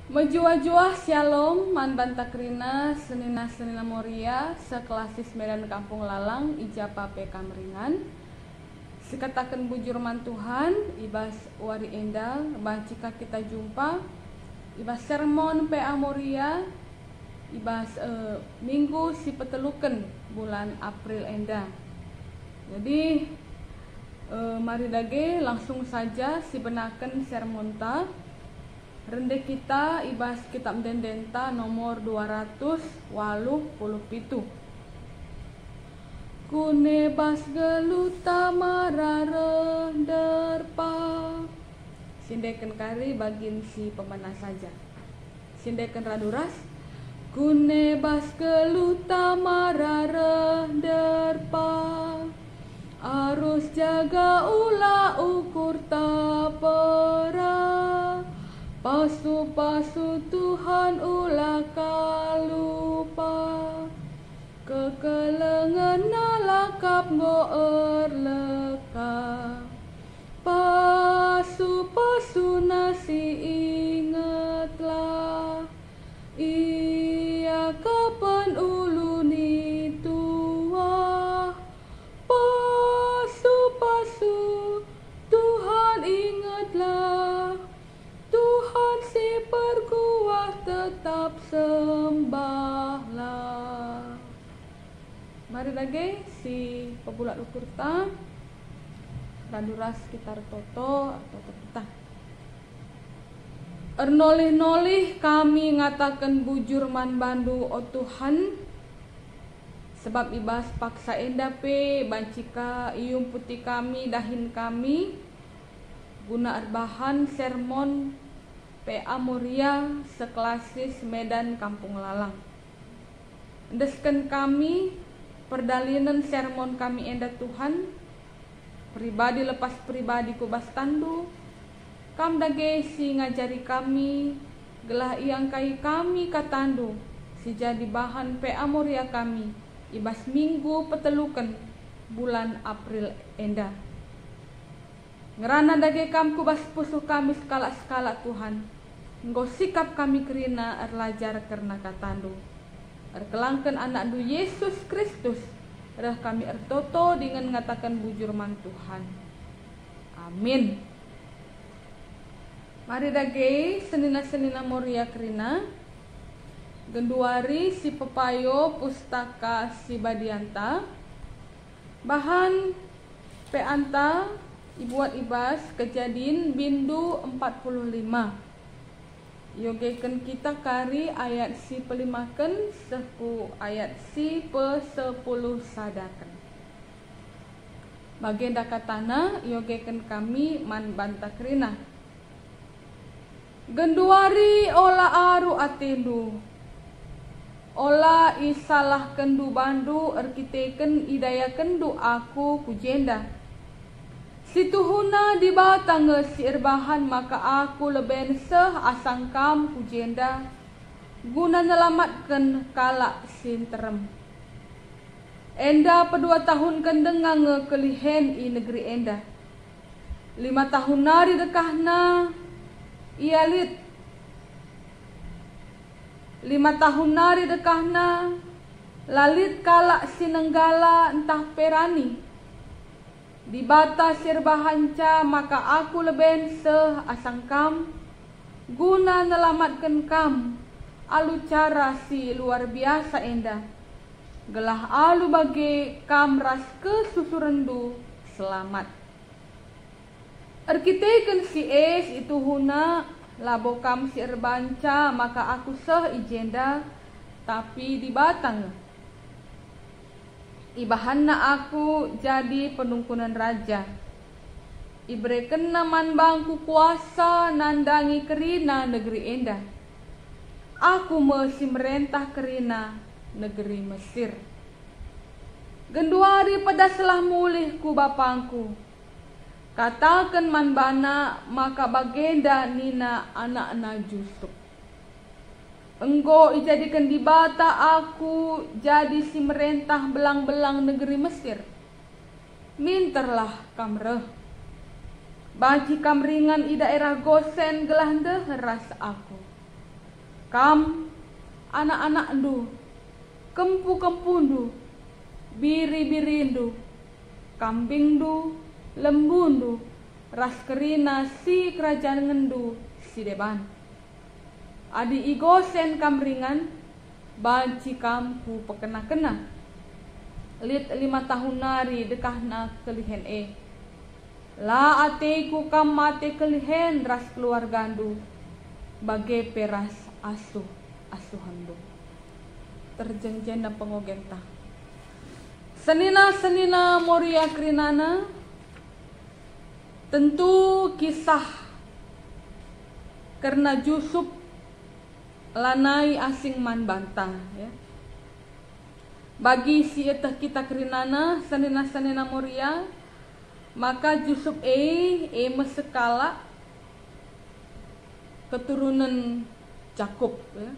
Menjua-jua shalom man bantakrina senina moria sekelasis Medan Kampung Lalang ijapa pe kamringan sikatakan bujur man Tuhan ibas wari endah jika kita jumpa ibas sermon pe amoria ibas minggu si peteluken bulan April endah. Jadi mari dage langsung saja si benaken sermon ta rende kita ibas kitab dendenta nomor 287. Kune bas geluta marare derpa. Sindeken kari bagin si pemana saja. Sindeken raduras. Kune bas geluta marare derpa. Arus jaga ula ukur tapera. Pasu-pasu Tuhan ulah kalupa. Kekelengan nalakap ngoer leka. Pasu-pasu nasi ingatlah. Ia kapan uluni tua. Pasu-pasu Tuhan ingatlah. Tuhan si perkuah tetap sembahlah. Mari lagi si pebulat ukurta raduras sekitar toto atau kita. Ernolih-nolih kami ngatakan bujur man bandu o Tuhan. Sebab ibas paksa endape bancika ium putih kami dahin kami. Guna erbahan sermon PA Moria sekelasis Medan Kampung Lalang. Desken kami perdalinan sermon kami enda Tuhan. Pribadi lepas pribadi kubas tandu. Kam dage si ngajari kami gelah iang kai kami katandu. Si jadi bahan PA Moria kami ibas minggu peteluken bulan April enda. Ngerana dage kam kubas pusuh kami skala-skala Tuhan. Engkau sikap kami kerina erlajar karena katandu. Erkelangkan anak du Yesus Kristus. Erah kami ertoto dengan ngatakan bujur man Tuhan. Amin. Mari dage senina moria kerina. Genduari si pepayo pustaka si badianta. Bahan peanta ibuat ibas kejadian bindu 45. Yogeken kita kari ayat si pelimaken seku ayat si pe-10 sadaken. Bagenda katana yogeken kami man bantakrina. Genduari ola aru atendu. Ola isalah kendu bandu erkiteken idaya kendu aku kujenda. Situhuna di batang si erbahan maka aku leben seh asang kam kujenda guna nyelamatkan kalak sinterem. Enda pedua tahun kendengang kelihen i negeri enda. 5 tahun nari dekahna ialit. 5 tahun nari dekahna lalit kalak sinenggala entah perani. Di bata sirbahanca maka aku leben seh asang kam guna nyelamatkan kam alu cara si luar biasa enda gelah alu bagi kam ras kesusurendu selamat. Erkiteken si es itu huna labo kam si erbanca maka aku seh ijenda tapi di batang ibahanna aku jadi penungkunan raja. Ibreken naman bangku kuasa nandangi kerina negeri enda. Aku mesti merentah kerina negeri Mesir. Genduari pada selah mulih ku bapangku. Katakan man bana maka bagenda nina anak-anak Yusuf. Engkau ijadikan di bata aku jadi si merentah belang-belang negeri Mesir. Minterlah kamreh. Bagi kamringan i daerah Gosen gelah deheras aku. Kam anak-anak ndu, kempu-kempu ndu, biri-biri ndu, kambing ndu, lembu ndu, ras kerina si kerajaan ngendu si deban. Adi igosen kam ringan, banci kampu pekena-kena. Lit 5 tahun nari dekahna kelihen La ateku kam mate kelihen ras keluargandu, bagai peras asuhandu. Terjengjen dan pengogenta. Senina moria krinana, tentu kisah karena Yusuf lanai asing man bantah ya. Bagi si etah kita krinana senina moria, maka Yusuf mesekala keturunan Jakub ya.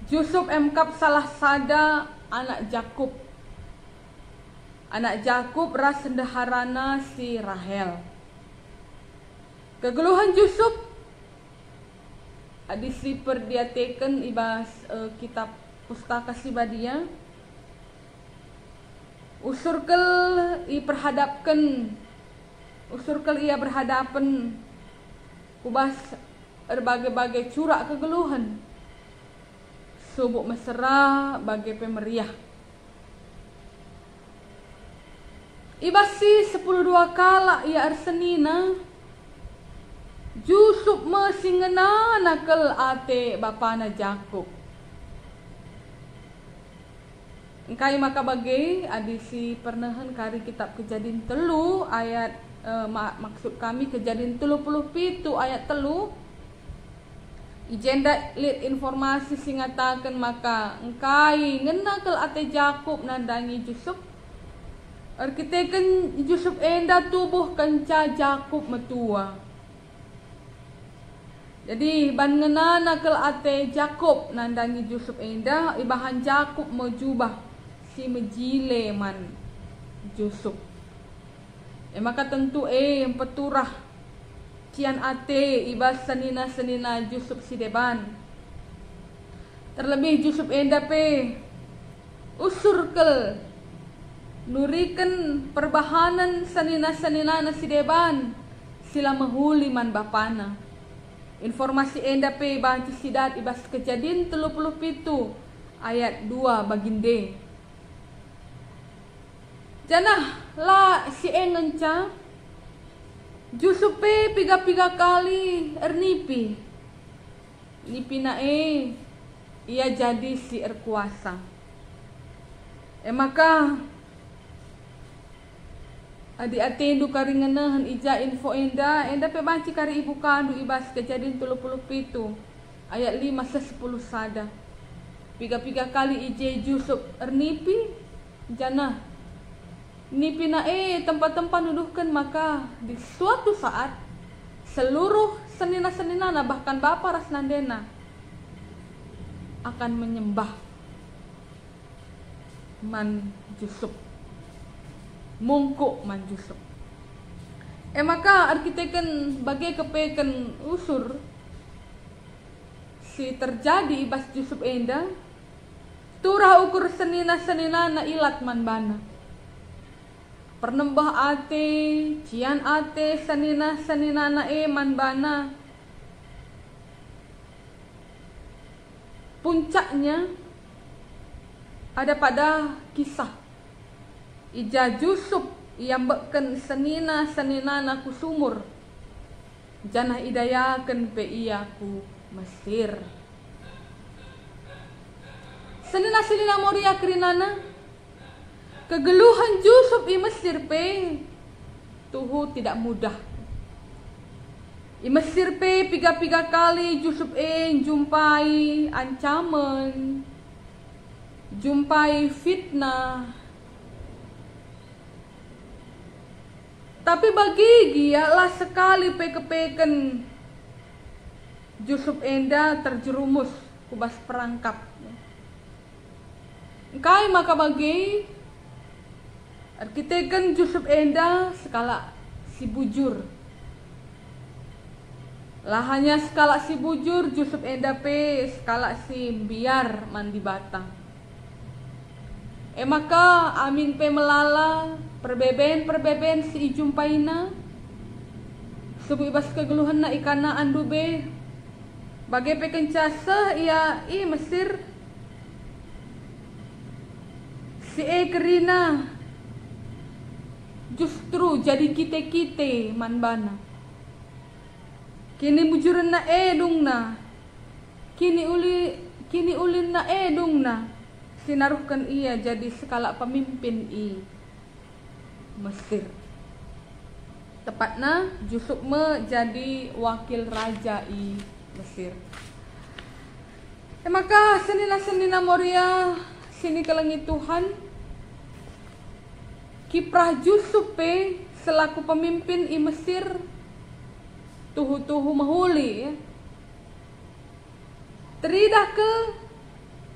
Yusuf emkap salah sada anak Jakub. Anak Jakub ras sendaharana si Rahel. Kegeluhan Yusuf disiper dia teken ibas kitab pustaka Sibadia. Usurkel ia berhadapan kubas berbagai-bagai curak kegeluhan. Subuk mesra bagai pemeriah. Ibasi 10 kala ia arsenina. Yusuf mesingena nakal ate bapana Jakub. Engkai maka bagai adisi pernahan kari kitab Kejadian 3 ayat maksud kami Kejadian 37 ayat 3. Ijenda lit informasi singatakan maka engkai ngenakal ate Jakub nandangi Yusuf. Arkiteken Yusuf enda tubuh kenca Jakub metua. Jadi ban ngena nakal ate Jakub nandangi Yusuf enda ibahan Jakub mejubah si mejile man Yusuf. Maka tentu yang peturah cian ate ibas senina Yusuf si deban. Terlebih Yusuf enda usurkel nuriken perbahanan senina si deban sila mahuli man bapana. Informasi enda banci sidat ibas Kejadian 37 ayat 2 baginde. Janah la si engenca Yusuf piga kali ernipi. Nipi na ia jadi si erkuasa. Maka adi atendu karingenahan ija info enda banci kari ibu kandu ibas Kejadian 37 ayat 5 se 10 sada. Piga kali ije Yusuf ernipi janah nipi na tempat-tempat nuduhkan maka di suatu saat seluruh senina bahkan bapa ras nandena akan menyembah man Yusuf, mungkuk man Yusuf. Maka arkiteken bagai kepeken usur si terjadi ibas Yusuf enda turah ukur senina na ilat man bana. Pernembah ate, cian ate, senina na man bana. Puncaknya ada pada kisah ija Yusuf yang beken senina na kusumur. Janah idayakan pe ia ku Mesir. Senina moria krinana. Kegeluhan Yusuf i Mesir tuhu tidak mudah. I Mesir piga kali Yusuf jumpai ancaman, jumpai fitnah. Tapi bagi dia lah sekali kepeken Yusuf enda terjerumus kubas perangkap. Engkai maka bagi arkiteken Yusuf enda sekala si bujur. Lahanya skala si bujur Yusuf enda pe skala si biar mandi batang. Maka amin pe melala perbeben si ijumpaina. Subu ibas kegeluhan na ikana andu be. Bagai pe kencasa ia Mesir. Si kerina justru jadi kite-kite manbana. Kini bujuran na edung na. Kini ulin na edung na. Sinaruhkan ia jadi skala pemimpin Mesir. Tepatnya Yusuf menjadi wakil raja Mesir. Maka senina Moria sini kelengi Tuhan. Kiprah Yusuf selaku pemimpin Mesir tuhu mahuli ya. Teridah ke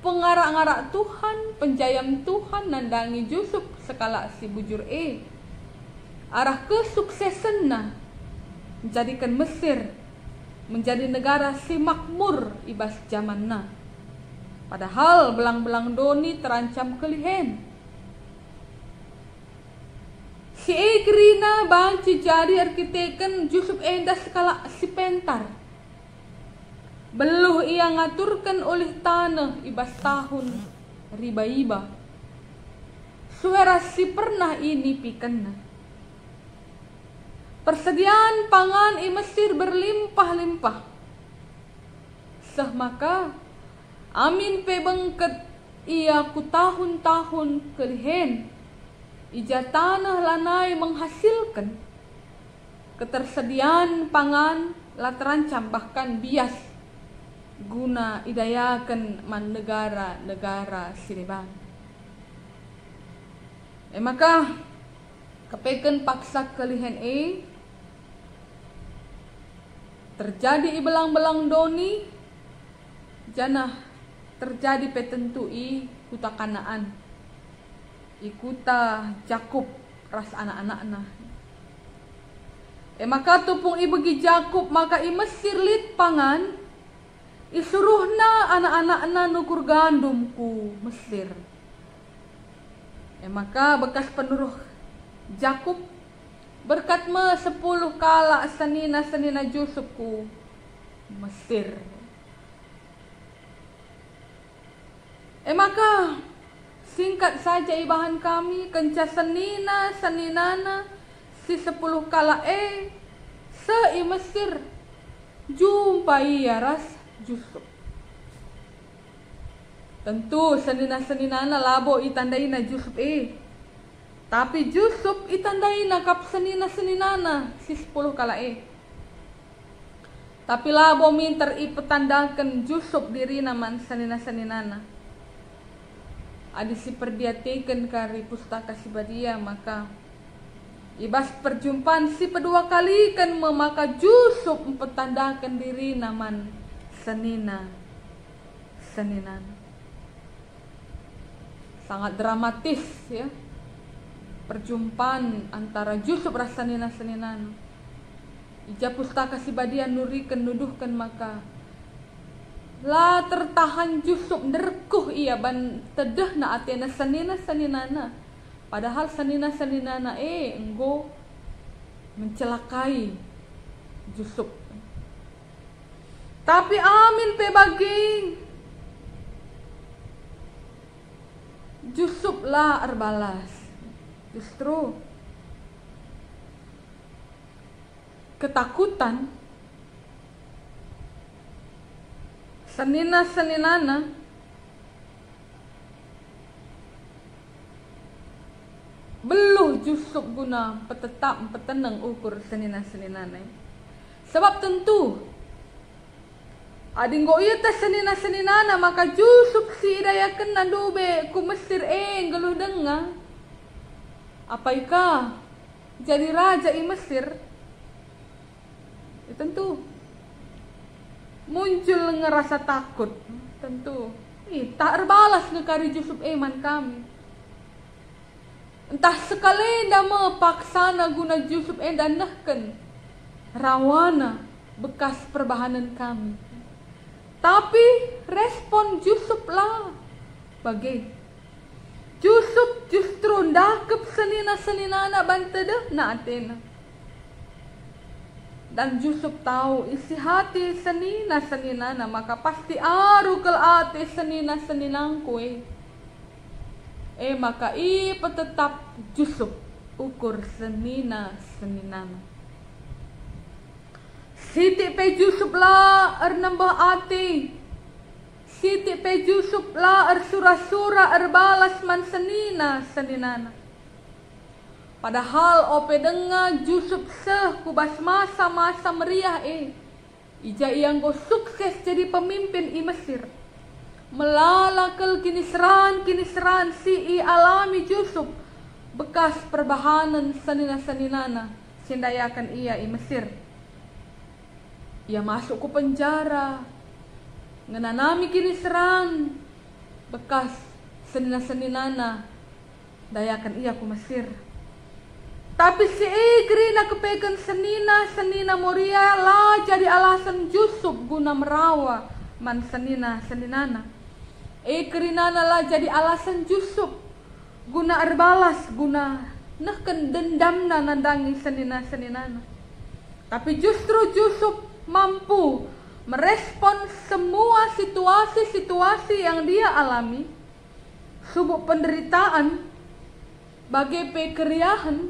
pengarak-ngarak Tuhan, penjayam Tuhan nandangi Yusuf sekala si bujur arah kesuksesan na menjadikan Mesir menjadi negara si makmur ibas zaman na. Padahal belang-belang doni terancam kelihen. Si Ekrina banci jadi arkiteken Yusuf enda skala si pentar. Beluh ia ngaturkan oleh tanah ibas tahun riba-iba. Suara si pernah ini pikena. Persediaan pangan Mesir berlimpah-limpah. Seh maka amin pe bengket ia ku tahun-tahun kelihen. Ija tanah lanai menghasilkan ketersediaan pangan la terancam bahkan bias guna idayakan man negara-negara Siriban. Maka kepeken paksa kelihen terjadi belang-belang doni janah terjadi petentu kuta Kanaan. Ikuta Jakub ras anak-anakna. Maka tupung ibegi Jakub maka Mesir lit pangan isuruhna anak-anakna nukur gandum ku Mesir. Maka bekas penuruh Jakub berkat 10 kala senina Yusuf ku Mesir. Maka singkat saja ibahan kami kenca seninana si 10 kala se Mesir jumpai ya ras Yusuf. Tentu seninana labo itandaina Yusuf tapi Yusuf itandaina kap seninana si 10 kala tapi labo minter ipetandakan Yusuf diri naman seninana. Adi si perdiateken kari pustaka si badia maka ibas perjumpaan si kedua kali kan memaka Yusuf mempertandakan diri naman seninan. Sangat dramatis ya perjumpaan antara Yusuf rasa seninan. Ija pustaka si badia nurikan nuduhkan maka la tertahan Yusuf nerkuh ia ban tedah na atena seninana padahal seninana enggo mencelakai Yusuf tapi amin pe baging Yusuf lah erbalas justru ketakutan seninana beluh Yusuf guna petetap peteneng ukur seninana sebab tentu adinggo iya tes seninana maka Yusuf si dayaken nadube ku Mesir geluh denga apaika jadi raja i Mesir ya, tentu muncul ngerasa takut tentu tak erbalas ngekari Yusuf man kami entah sekali nda mepaksana guna Yusuf danahken rawana bekas perbahanan kami. Tapi respon Yusuf lah bagi Yusuf justru ndakep senina-seninana bantedeh na atena. Dan Yusuf tahu isi hati senina-seninana, maka pasti aru kel ate senina-seninangku maka petetap Yusuf ukur senina-seninana. Siti pe Yusuf la nambah ati. Siti pe Yusuf la sura-sura balas man senina-seninana. Padahal ope dengar Yusuf kubas masa-masa meriah ija yang go sukses jadi pemimpin i Mesir. Melalakal kinisran si alami Yusuf bekas perbahanan senina-seninana sindayakan ia i Mesir. Ia masuk ke penjara, ngenanami kinisran bekas senina-seninana dayakan ia ke Mesir. Tapi si Igrina kepegan senina Moria lah jadi alasan Yusuf guna merawa man senina-seninana. Igrinana lah jadi alasan Yusuf guna erbalas, guna neken dendamna nandangi senina-seninana. Tapi justru Yusuf mampu merespon semua situasi-situasi yang dia alami, subuk penderitaan, bagai pekeriahan,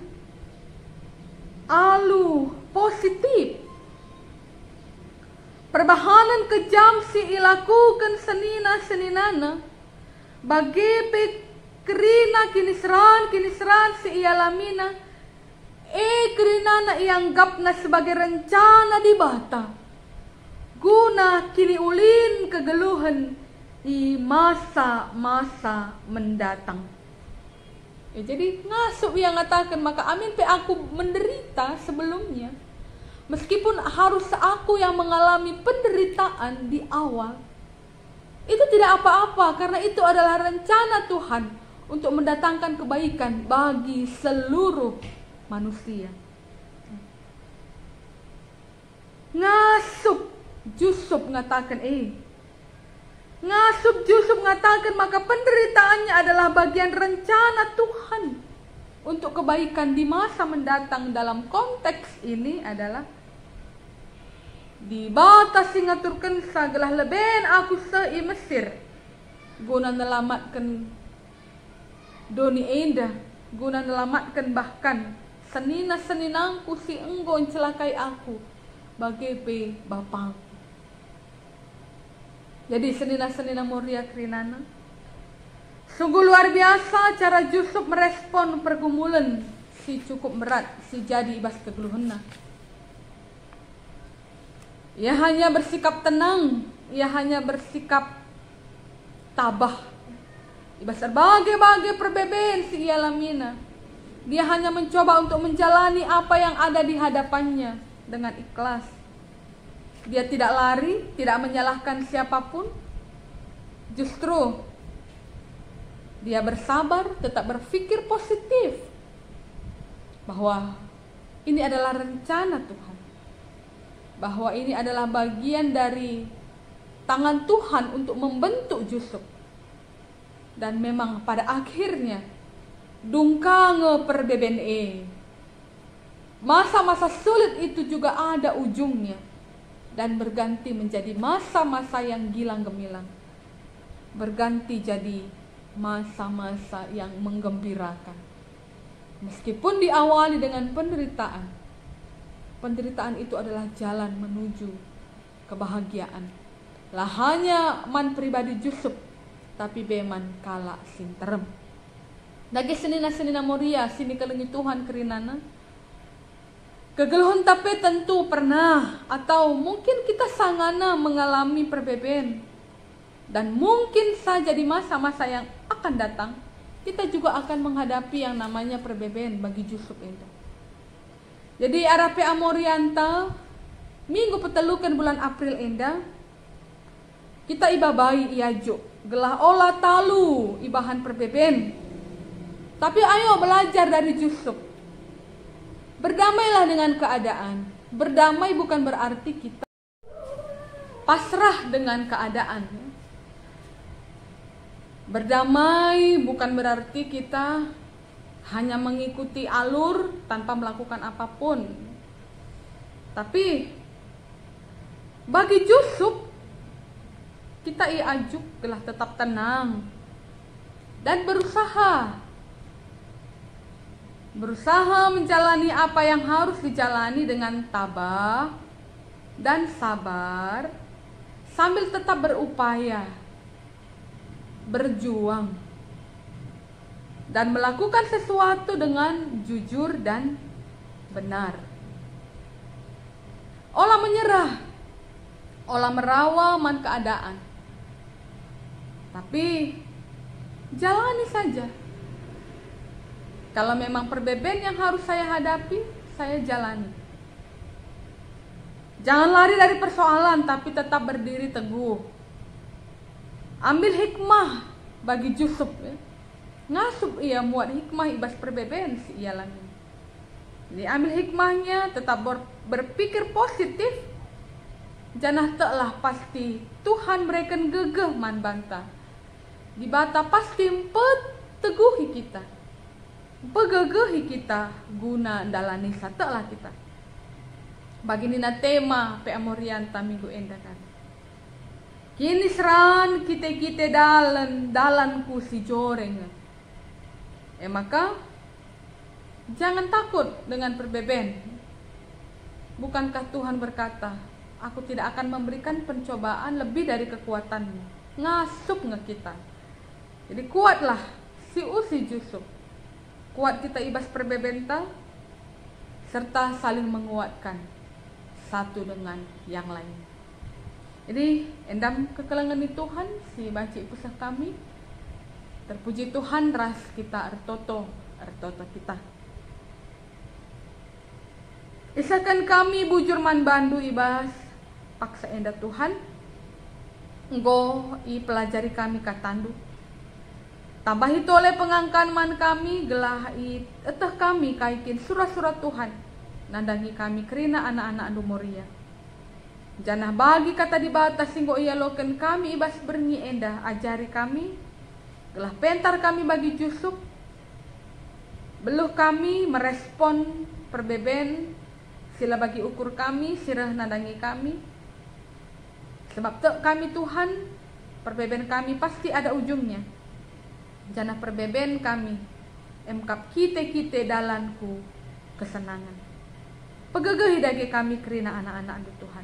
alu positif. Perbahanan kejam si ilakukan senina-seninana, bagai pekerina kinisran si ialamina, Kerinana ianggapna sebagai rencana di bata guna kini ulin kegeluhan di masa-masa mendatang. Jadi ngasup yang ngatakan maka amin pe aku menderita sebelumnya, meskipun harus aku yang mengalami penderitaan di awal, itu tidak apa-apa karena itu adalah rencana Tuhan untuk mendatangkan kebaikan bagi seluruh manusia. Ngasup Yusuf ngatakan Ngasup Yusuf ngatakan maka penderitaannya adalah bagian rencana Tuhan untuk kebaikan di masa mendatang. Dalam konteks ini adalah dibatasi ngaturkan sagalah leben aku i Mesir guna nelamatkan doni endah, guna nelamatkan bahkan senina-seninangku si enggon celakai aku bagai bapangku. Jadi senina-senina Moria Krinana, sungguh luar biasa cara Yusuf merespon pergumulan si cukup berat si jadi ibas kegeluhena. Ia hanya bersikap tenang, ia hanya bersikap tabah ibas berbagai-bagai perbedaan si ialamina. Dia hanya mencoba untuk menjalani apa yang ada di hadapannya dengan ikhlas. Dia tidak lari, tidak menyalahkan siapapun. Justru dia bersabar, tetap berpikir positif bahwa ini adalah rencana Tuhan, bahwa ini adalah bagian dari tangan Tuhan untuk membentuk Yusuf. Dan memang pada akhirnya dungkange perbeben masa-masa sulit itu juga ada ujungnya dan berganti menjadi masa-masa yang gilang gemilang, berganti jadi masa-masa yang menggembirakan. Meskipun diawali dengan penderitaan, penderitaan itu adalah jalan menuju kebahagiaan. Lah hanya man pribadi Yusuf, tapi beman kala sinterem. Dagi senina-senina Moria sini kelengi Tuhan Kerinana. Kegeluhan tapi tentu pernah atau mungkin kita sangana mengalami perbeben. Dan mungkin saja di masa-masa yang akan datang kita juga akan menghadapi yang namanya perbeben bagi Yusuf itu. Jadi arape amorianta minggu petelukan bulan April endah kita ibabai iajo gelah olah talu ibahan perbeben. Tapi ayo belajar dari Yusuf. Berdamailah dengan keadaan. Berdamai bukan berarti kita pasrah dengan keadaan. Berdamai bukan berarti kita hanya mengikuti alur tanpa melakukan apapun. Tapi bagi Yusuf, kita iajuk telah tetap tenang dan berusaha menjalani apa yang harus dijalani dengan tabah dan sabar, sambil tetap berupaya, berjuang, dan melakukan sesuatu dengan jujur dan benar. Olah menyerah, olah merawaman keadaan, tapi jalani saja. Kalau memang perbedaan yang harus saya hadapi, saya jalani. Jangan lari dari persoalan, tapi tetap berdiri teguh. Ambil hikmah bagi Yusuf. Ngasup ia muat hikmah ibas perbedaan si ia lagi. Jadi ambil hikmahnya, tetap berpikir positif. Janah telah pasti Tuhan mereka gegeh man banta. Di bata pasti teguhi kita. Pegegehi kita guna dalani satelah kita. Bagini na tema pe amorianta minggu endakan. Kini seran kita dalanku si joreng. Maka jangan takut dengan perbedaan. Bukankah Tuhan berkata, aku tidak akan memberikan pencobaan lebih dari kekuatanmu. Ngasup nge kita. Jadi kuatlah si Yusuf. Kuat kita ibas perbebenta, serta saling menguatkan satu dengan yang lain. Jadi endam kekelangan di Tuhan si baci pusat kami. Terpuji Tuhan ras kita ertoto kita. Isakan kami bujur man bandu ibas paksa enda Tuhan. Nggo i pelajari kami katandu. Tambah itu oleh pengangkan man kami gelah eteh kami kaikin surat-surat Tuhan. Nandangi kami kerina anak-anak andu moria. Janah bagi kata di batas singgo ia loken kami ibas bernyi endah ajari kami. Gelah pentar kami bagi Yusuf. Beluh kami merespon perbeben. Sila bagi ukur kami, sirah nandangi kami. Sebab kami Tuhan, perbeben kami pasti ada ujungnya. Janah perbeben kami, emkap kita dalanku kesenangan. Pegegehi dage kami kerina anak-anak anu Tuhan.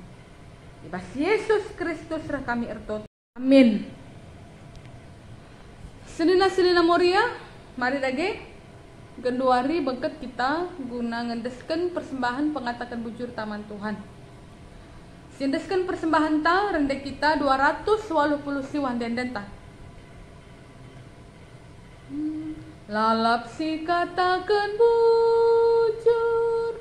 Ibas Yesus Kristus rah kami ertot. Amin. Senina moria, mari dage genduari bengket kita guna ngendesken persembahan pengatakan bujur taman Tuhan. Sindesken persembahan ta rendek kita 280 siwan denden ta. Lalap si katakan bujur,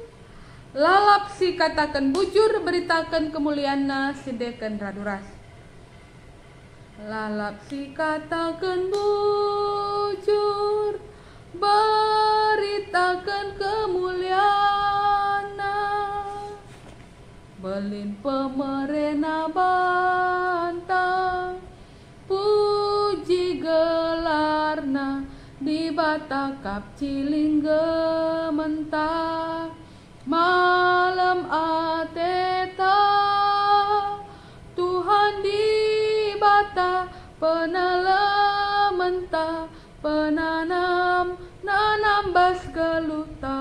lalap si katakan bujur, beritakan kemuliaan sidekan raduras. Lalap si katakan bujur, beritakan kemuliaan. Belin pemerena bantang, puji gelarna di batakap ciling gementah. Malam ateta Tuhan di bata penalamentah, penanam bas geluta.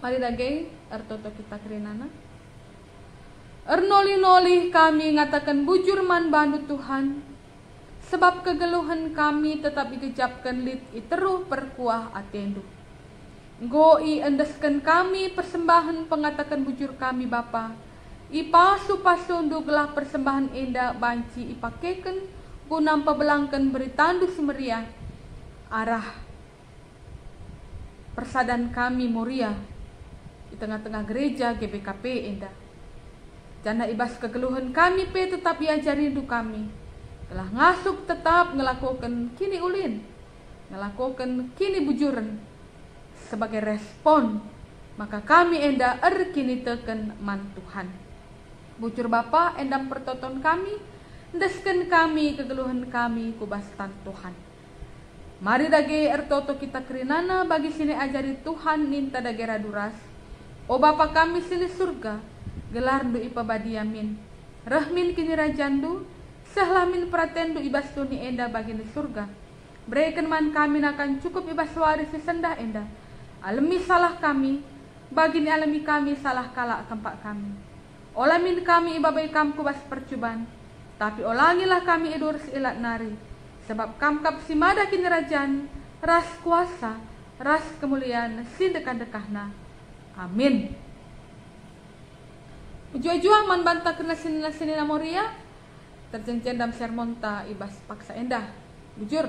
Mari dage artoto kita kerinana. Ernoli-noli kami ngatakan bujur man bandu Tuhan. Sebab kegeluhan kami tetap dikejapkan lit iteruh perkuah atendu. Goi endeskan kami persembahan pengatakan bujur kami Bapa. Ipasu-pasu gelah persembahan enda banci ipakeken gunam pebelangkan beritandu semeriah arah persadan kami moria di tengah-tengah gereja GBKP enda. Jana ibas kegeluhan kami pe tetap diajari rindu kami. Telah ngasup tetap ngelakukan kini ulin, ngelakukan kini bujuran sebagai respon maka kami enda kini teken man Tuhan. Bujur Bapa endam pertoton kami, ndesken kami kegeluhan kami kubastan Tuhan. Mari dage ertoto kita kerinana bagi sini ajari Tuhan ninta dage raduras. O Bapa kami sini surga, gelar du ipabadiamin. Rahmin kini rajandu, sehlamin pratendu ibas tuni enda bagi ni surga. Berikan man kami akan cukup ibas waris sendah enda. Alami salah kami, bagi ni alami kami salah kala tempat kami. Olamin kami ibabai kamku bas percubaan, tapi olangilah kami idur seilat nari. Sebab kamkap si mada kini rajan, ras kuasa, ras kemuliaan, sindekan-dekahna. Amin. Ujua-jua man banta kena sini moria, terjenjen dalam sermonta ibas paksa endah. Bujur.